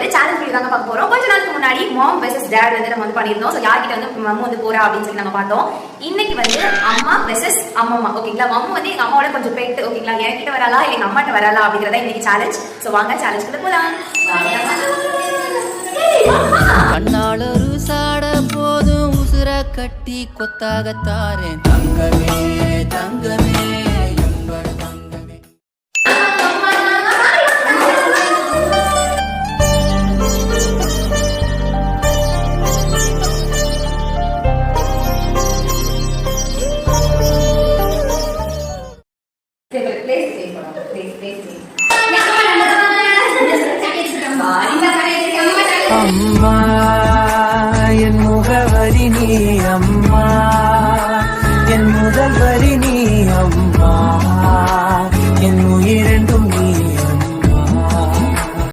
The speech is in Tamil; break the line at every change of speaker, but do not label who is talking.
ஒரு சேலஞ்ச் வீடியோ தாங்க பார்க்க போறோம். கொஞ்ச நாளுக்கு முன்னாடி மாம் வெர்சஸ் டாட் வந்து நம்ம வந்து பண்ணிருந்தோம். சோ யார்கிட்ட வந்து மம்மு வந்து போறா அப்படின்னு சொல்லி நம்ம பார்த்தோம். இன்னைக்கு வந்து அம்மா வெர்சஸ் அம்மம்மா. ஓகேங்களா, மம்மு வந்து எங்க அம்மாவோட கொஞ்சம் பெட். ஓகேங்களா, என்கிட்ட வரலா எங்க அம்மாட்ட வரலா அப்படிங்கறத இன்னைக்கு சேலஞ்ச். சோ வாங்க சேலஞ்சுக்கு போலாம்.
கண்ணாளொரு சாட போதும் உசுர கட்டி கொத்தாகத்தாரே தங்கமே தங்கமே எங்கள் தங்கமே. அம்மா